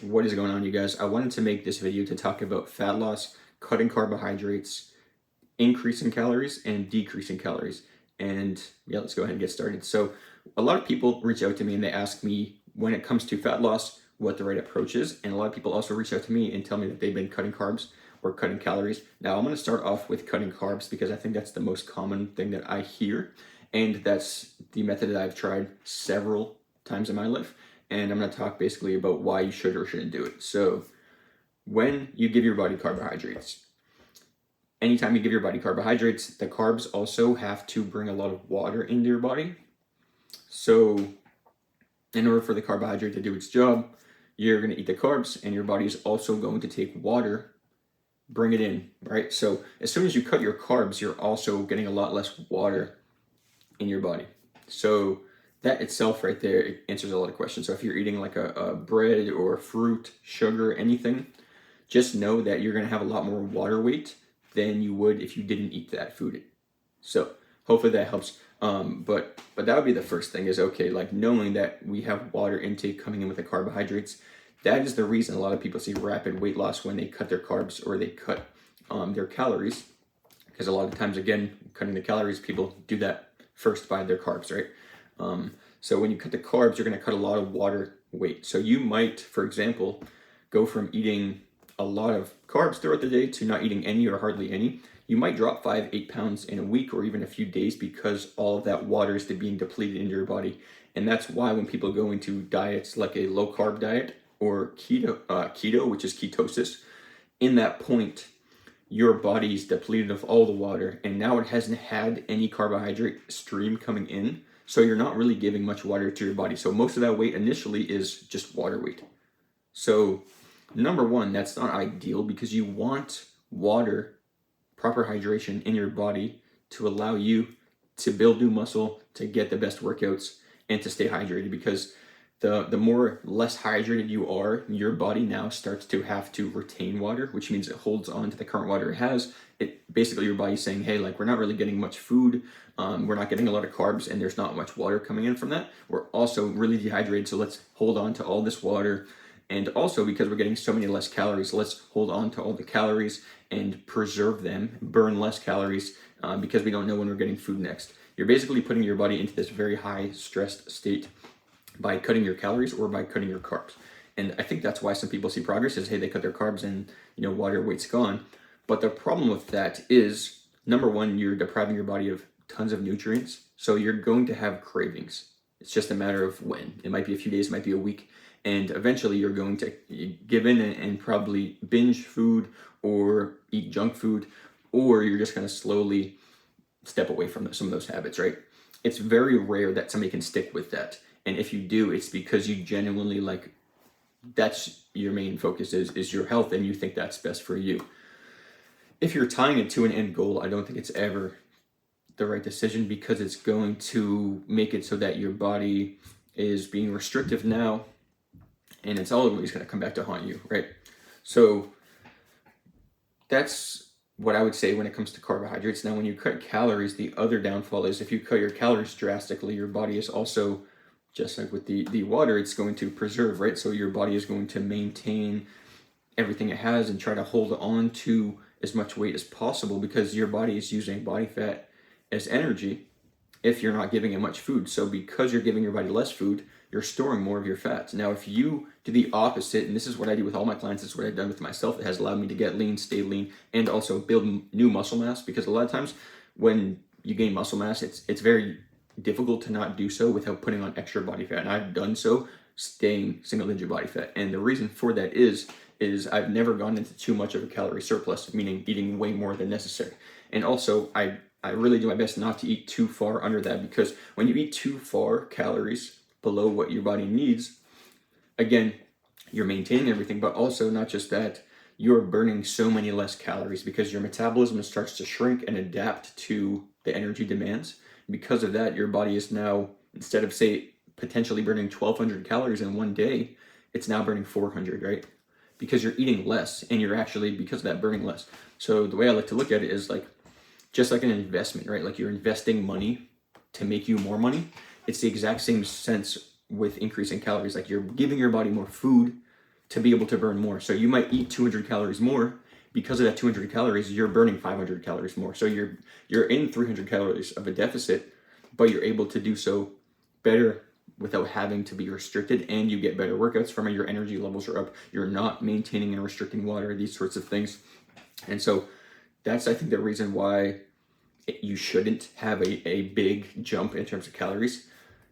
What is going on, you guys? I wanted to make this video to talk about fat loss, cutting carbohydrates, increasing calories, and decreasing calories. And yeah, let's go ahead and get started. So, a lot of people reach out to me and they ask me when it comes to fat loss what the right approach is. And a lot of people also reach out to me and tell me that they've been cutting carbs or cutting calories. Now, I'm going to start off with cutting carbs because I think that's the most common thing that I hear. And that's the method that I've tried several times in my life. And I'm going to talk basically about why you should or shouldn't do it. So, when you give your body carbohydrates, anytime you give your body carbohydrates, the carbs also have to bring a lot of water into your body. So, in order for the carbohydrate to do its job, you're going to eat the carbs, and your body is also going to take water, bring it in, right? So, as soon as you cut your carbs, you're also getting a lot less water in your body. So, that itself right there, it answers a lot of questions. So if you're eating like a bread or fruit, sugar, anything, just know that you're going to have a lot more water weight than you would if you didn't eat that food. So hopefully that helps. But that would be the first thing is, okay, like knowing that we have water intake coming in with the carbohydrates. That is the reason a lot of people see rapid weight loss when they cut their carbs or they cut their calories. Because a lot of times, again, cutting the calories, people do that first by their carbs, right? So when you cut the carbs, you're going to cut a lot of water weight. So you might, for example, go from eating a lot of carbs throughout the day to not eating any or hardly any. You might drop 5-8 pounds in a week or even a few days because all of that water is being depleted into your body. And that's why when people go into diets like a low carb diet or keto, which is ketosis, in that point, your body is depleted of all the water, and now it hasn't had any carbohydrate stream coming in, so you're not really giving much water to your body. So most of that weight initially is just water weight. So number one, that's not ideal because you want water, proper hydration in your body to allow you to build new muscle, to get the best workouts, and to stay hydrated, because the more less hydrated you are, your body now starts to have to retain water, which means it holds on to the current water it has. It basically, your body's saying, hey, like, we're not really getting much food, we're not getting a lot of carbs, and there's not much water coming in from that. We're also really dehydrated, so let's hold on to all this water. And also, because we're getting so many less calories, let's hold on to all the calories and preserve them, burn less calories, because we don't know when we're getting food next. You're basically putting your body into this very high stressed state by cutting your calories or by cutting your carbs. And I think that's why some people see progress is, hey, they cut their carbs and, water weight's gone. But the problem with that is, number one, you're depriving your body of tons of nutrients. So you're going to have cravings. It's just a matter of when. It might be a few days, it might be a week. And eventually you're going to give in and probably binge food or eat junk food, or you're just going to slowly step away from some of those habits, right? It's very rare that somebody can stick with that. And if you do, it's because you genuinely, like, that's your main focus is your health, and you think that's best for you. If you're tying it to an end goal, I don't think it's ever the right decision, because it's going to make it so that your body is being restrictive now, and it's always going to come back to haunt you, right? So that's what I would say when it comes to carbohydrates. Now, when you cut calories, the other downfall is if you cut your calories drastically, your body is also, just like with the water, it's going to preserve, right? So your body is going to maintain everything it has and try to hold on to as much weight as possible, because your body is using body fat as energy if you're not giving it much food. So because you're giving your body less food, you're storing more of your fats. Now, if you do the opposite, and this is what I do with all my clients, this is what I've done with myself, it has allowed me to get lean, stay lean, and also build new muscle mass, because a lot of times when you gain muscle mass, it's very difficult to not do so without putting on extra body fat. And I've done so staying single digit body fat. And the reason for that is I've never gone into too much of a calorie surplus, meaning eating way more than necessary. And also I really do my best not to eat too far under that, because when you eat too far calories below what your body needs, again, you're maintaining everything, but also not just that, you're burning so many less calories because your metabolism starts to shrink and adapt to the energy demands. Because of that, your body is now, instead of, say, potentially burning 1,200 calories in one day, it's now burning 400, right? Because you're eating less, and you're actually, because of that, burning less. So the way I like to look at it is like, just like an investment, right? Like you're investing money to make you more money. It's the exact same sense with increasing calories. Like you're giving your body more food to be able to burn more. So you might eat 200 calories more. Because of that 200 calories, you're burning 500 calories more. So you're in 300 calories of a deficit, but you're able to do so better without having to be restricted, and you get better workouts from it. Your energy levels are up. You're not maintaining and restricting water, these sorts of things. And so that's, I think, the reason why you shouldn't have a big jump in terms of calories.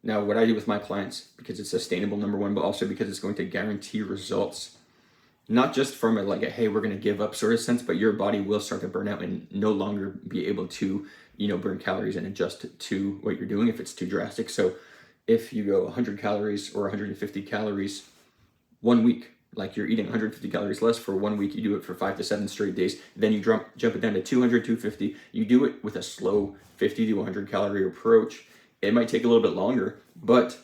Now, what I do with my clients, because it's sustainable, number one, but also because it's going to guarantee results, not just from a hey, we're going to give up sort of sense, but your body will start to burn out and no longer be able to, burn calories and adjust to what you're doing if it's too drastic. So if you go 100 calories or 150 calories 1 week, like you're eating 150 calories less for 1 week, you do it for 5 to 7 straight days, then you jump it down to 200, 250. You do it with a slow 50 to 100 calorie approach. It might take a little bit longer, but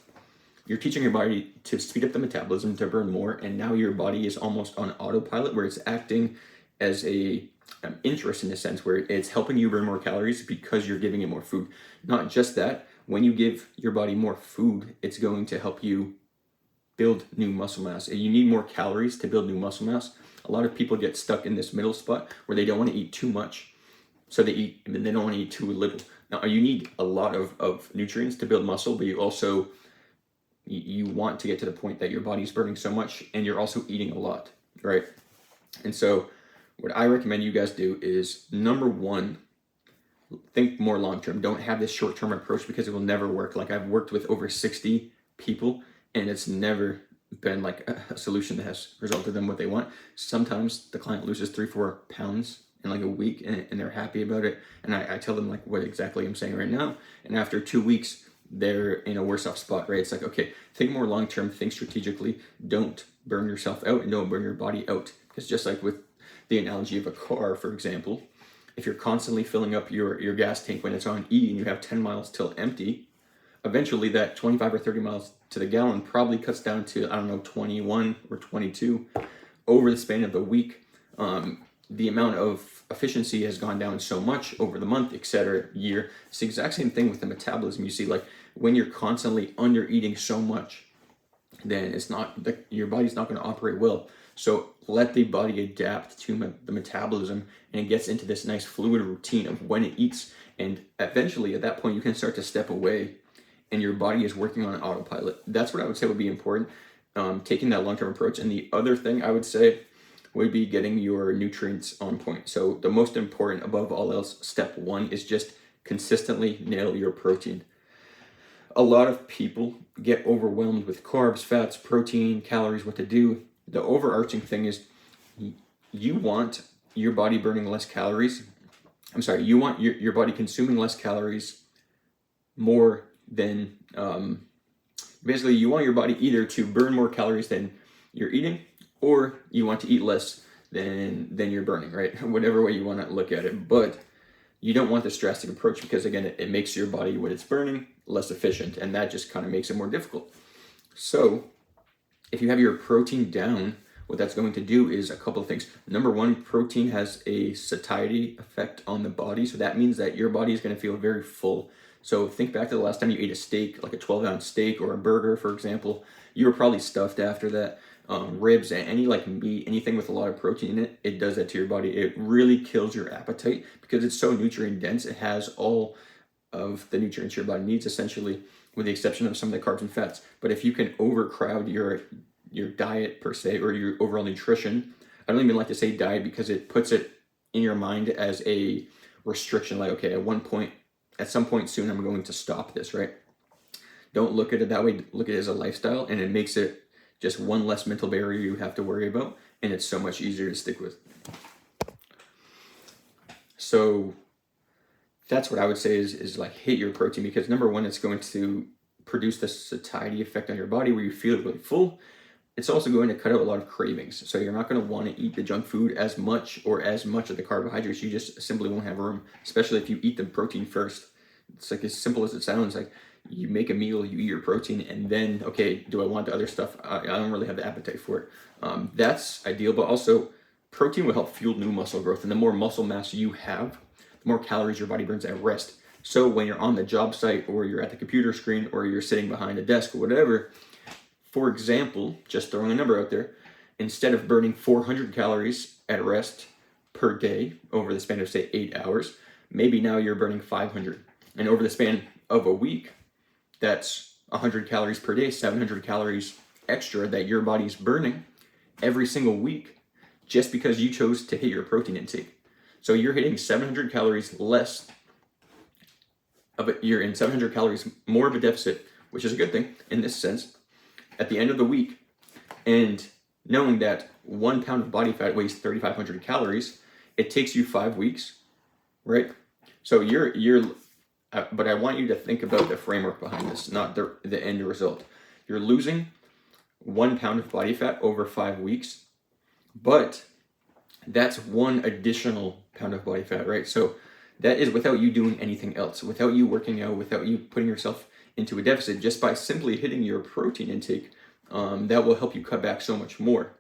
you're teaching your body to speed up the metabolism, to burn more, and now your body is almost on autopilot, where it's acting as a interest in a sense, where it's helping you burn more calories because you're giving it more food. Not just that, when you give your body more food, it's going to help you build new muscle mass. And you need more calories to build new muscle mass. A lot of people get stuck in this middle spot where they don't want to eat too much, so they eat, and they don't want to eat too little. Now, you need a lot of nutrients to build muscle, but you want to get to the point that your body's burning so much and you're also eating a lot, right? And so what I recommend you guys do is, number one, think more long-term. Don't have this short-term approach, because it will never work. Like, I've worked with over 60 people and it's never been like a solution that has resulted in what they want. Sometimes the client loses 3-4 pounds in like a week and they're happy about it. And I tell them like what exactly I'm saying right now. And after 2 weeks, they're in a worse off spot, right? It's like, okay, think more long-term, think strategically, don't burn yourself out and don't burn your body out. Because just like with the analogy of a car, for example, if you're constantly filling up your gas tank when it's on E and you have 10 miles till empty, eventually that 25 or 30 miles to the gallon probably cuts down to, 21 or 22 over the span of the week. The amount of efficiency has gone down so much over the month, etc., year. It's the exact same thing with the metabolism. You see, like, when you're constantly under eating so much, then your body's not going to operate well. So let the body adapt to the metabolism, and it gets into this nice fluid routine of when it eats. And eventually at that point, you can start to step away and your body is working on autopilot. That's what I would say would be important, taking that long-term approach. And the other thing I would say would be getting your nutrients on point. So the most important, above all else, step one is just consistently nail your protein. A lot of people get overwhelmed with carbs, fats, protein, calories, what to do. The overarching thing is you want your body burning less calories. You want your body consuming less calories more than, basically you want your body either to burn more calories than you're eating, or you want to eat less than you're burning, right? Whatever way you want to look at it. But you don't want this drastic approach, because again, it makes your body, what it's burning, less efficient, and that just kind of makes it more difficult. So if you have your protein down, what that's going to do is a couple of things. Number one, protein has a satiety effect on the body. So that means that your body is going to feel very full. So think back to the last time you ate a steak, like a 12-ounce steak or a burger, for example. You were probably stuffed after that. Ribs and any like meat, anything with a lot of protein in it, it does that to your body. It really kills your appetite because it's so nutrient dense. It has all of the nutrients your body needs, essentially, with the exception of some of the carbs and fats. But if you can overcrowd your diet per se, or your overall nutrition, I don't even like to say diet, because it puts it in your mind as a restriction. Like, okay, at some point soon, I'm going to stop this, right? Don't look at it that way. Look at it as a lifestyle, and it makes it just one less mental barrier you have to worry about, and it's so much easier to stick with. So that's what I would say is like, hit your protein, because number one, it's going to produce this satiety effect on your body where you feel really full. It's also going to cut out a lot of cravings. So you're not going to want to eat the junk food as much of the carbohydrates. You just simply won't have room, especially if you eat the protein first. It's like as simple as it sounds. Like, you make a meal, you eat your protein, and then, okay, do I want the other stuff? I don't really have the appetite for it. That's ideal, but also protein will help fuel new muscle growth. And the more muscle mass you have, the more calories your body burns at rest. So when you're on the job site, or you're at the computer screen, or you're sitting behind a desk or whatever, for example, just throwing a number out there, instead of burning 400 calories at rest per day over the span of, say, 8 hours, maybe now you're burning 500. And over the span of a week, that's 100 calories per day, 700 calories extra that your body's burning every single week just because you chose to hit your protein intake. So you're hitting 700 calories less of it, you're in 700 calories more of a deficit, which is a good thing in this sense, at the end of the week. And knowing that 1 pound of body fat weighs 3,500 calories, it takes you 5 weeks, right? So but I want you to think about the framework behind this, not the end result. You're losing 1 pound of body fat over 5 weeks, but that's 1 additional pound of body fat, right? So that is without you doing anything else, without you working out, without you putting yourself into a deficit, just by simply hitting your protein intake. That will help you cut back so much more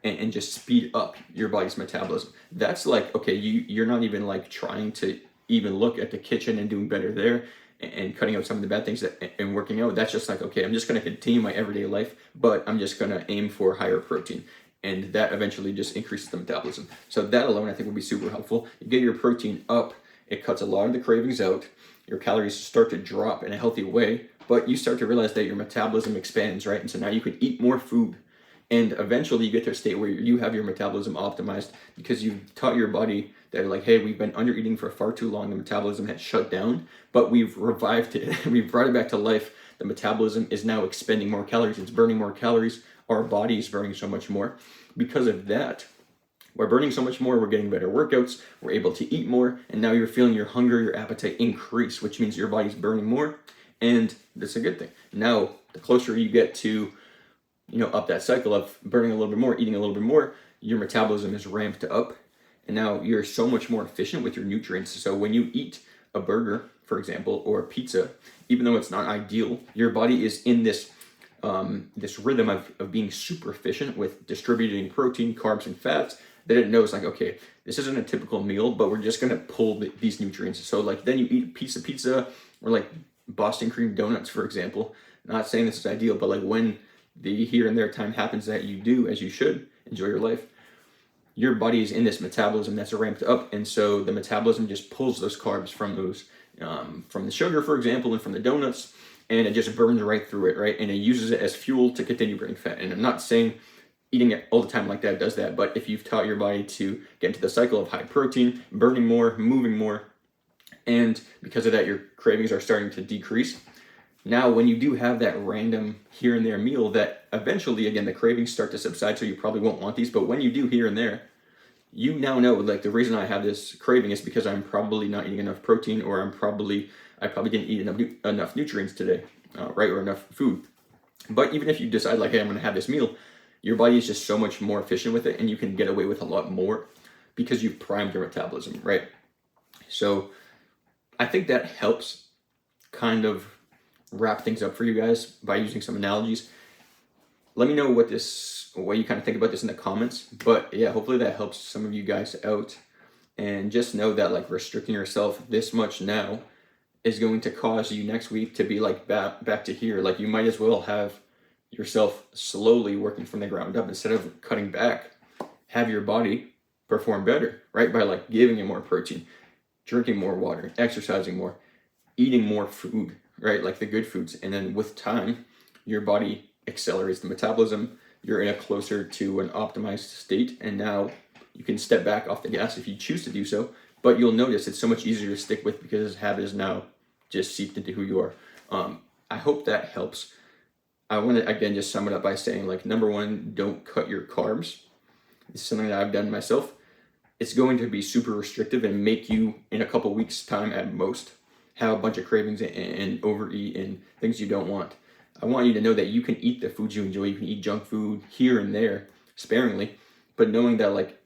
and just speed up your body's metabolism. That's like, okay, you're not even like trying to even look at the kitchen and doing better there and cutting out some of the bad things and working out. That's just like, okay, I'm just going to continue my everyday life, but I'm just going to aim for higher protein. And that eventually just increases the metabolism. So that alone, I think, will be super helpful. You get your protein up, it cuts a lot of the cravings out, your calories start to drop in a healthy way, but you start to realize that your metabolism expands, right? And so now you can eat more food. And eventually you get to a state where you have your metabolism optimized because you've taught your body that, like, hey, we've been under eating for far too long. The metabolism has shut down, but we've revived it. We've brought it back to life. The metabolism is now expending more calories. It's burning more calories. Our body is burning so much more. Because of that, we're burning so much more. We're getting better workouts. We're able to eat more. And now you're feeling your hunger, your appetite increase, which means your body's burning more. And that's a good thing. Now, the closer you get to, up that cycle of burning a little bit more, eating a little bit more, your metabolism is ramped up. And now you're so much more efficient with your nutrients. So when you eat a burger, for example, or a pizza, even though it's not ideal, your body is in this rhythm of being super efficient with distributing protein, carbs, and fats, that it knows, like, okay, this isn't a typical meal, but we're just going to pull these nutrients. So like then you eat a piece of pizza or like Boston cream donuts, for example. Not saying this is ideal, but like when the here and there time happens that you do, as you should, enjoy your life, your body is in this metabolism that's ramped up. And so the metabolism just pulls those carbs from from the sugar, for example, and from the donuts, and it just burns right through it, right? And it uses it as fuel to continue burning fat. And I'm not saying eating it all the time like that does that, but if you've taught your body to get into the cycle of high protein, burning more, moving more, and because of that, your cravings are starting to decrease. Now, when you do have that random here and there meal that eventually, again, the cravings start to subside, so you probably won't want these, but when you do here and there, you now know, like, the reason I have this craving is because I'm probably not eating enough protein, or I probably didn't eat enough nutrients today, right, or enough food. But even if you decide, like, hey, I'm going to have this meal, your body is just so much more efficient with it, and you can get away with a lot more because you've primed your metabolism, right? So I think that helps kind of wrap things up for you guys by using some analogies. Let me know what you kind of think about this in the comments. But yeah, hopefully that helps some of you guys out. And just know that, like, restricting yourself this much now is going to cause you next week to be like back to here. Like, you might as well have yourself slowly working from the ground up instead of cutting back. Have your body perform better, right? By like giving it more protein, drinking more water, exercising more, eating more food, right? Like the good foods. And then with time, your body accelerates the metabolism. You're in a closer to an optimized state. And now you can step back off the gas if you choose to do so. But you'll notice it's so much easier to stick with because this habit is now just seeped into who you are. I hope that helps. I want to, again, just sum it up by saying, like, number one, don't cut your carbs. It's something that I've done myself. It's going to be super restrictive and make you, in a couple weeks' time at most, have a bunch of cravings and overeat and things you don't want. I want you to know that you can eat the foods you enjoy. You can eat junk food here and there sparingly, but knowing that, like,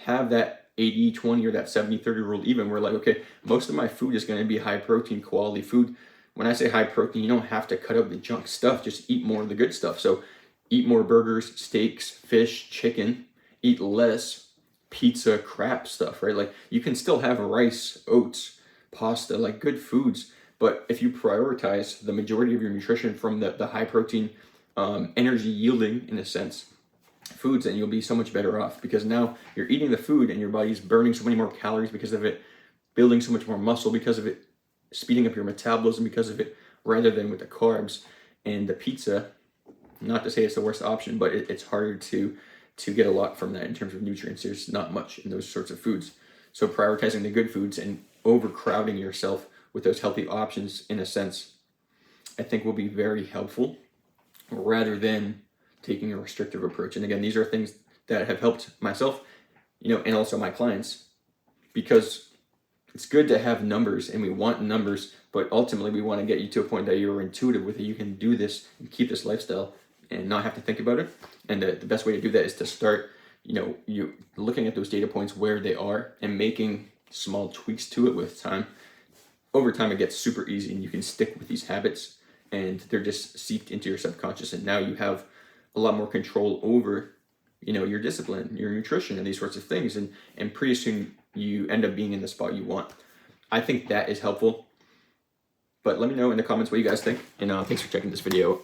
have that 80-20 or that 70-30 rule even, where, like, okay, most of my food is going to be high protein quality food. When I say high protein, you don't have to cut out the junk stuff. Just eat more of the good stuff. So eat more burgers, steaks, fish, chicken. Eat less pizza, crap stuff, right? Like, you can still have rice, oats, pasta, like good foods. But if you prioritize the majority of your nutrition from the high protein, energy yielding, in a sense, foods, and you'll be so much better off, because now you're eating the food and your body's burning so many more calories because of it, building so much more muscle because of it, speeding up your metabolism because of it, rather than with the carbs and the pizza. Not to say it's the worst option, but it's harder to get a lot from that in terms of nutrients. There's not much in those sorts of foods. So prioritizing the good foods and overcrowding yourself with those healthy options, in a sense, I think will be very helpful, rather than taking a restrictive approach. And again, these are things that have helped myself, and also my clients, because it's good to have numbers and we want numbers, but ultimately we want to get you to a point that you're intuitive with it. You can do this and keep this lifestyle and not have to think about it. And the best way to do that is to start, you looking at those data points where they are and making small tweaks to it with time. Over time, it gets super easy and you can stick with these habits, and they're just seeped into your subconscious. And now you have a lot more control over, your discipline, your nutrition, and these sorts of things. And pretty soon you end up being in the spot you want. I think that is helpful. But let me know in the comments what you guys think. And thanks for checking this video.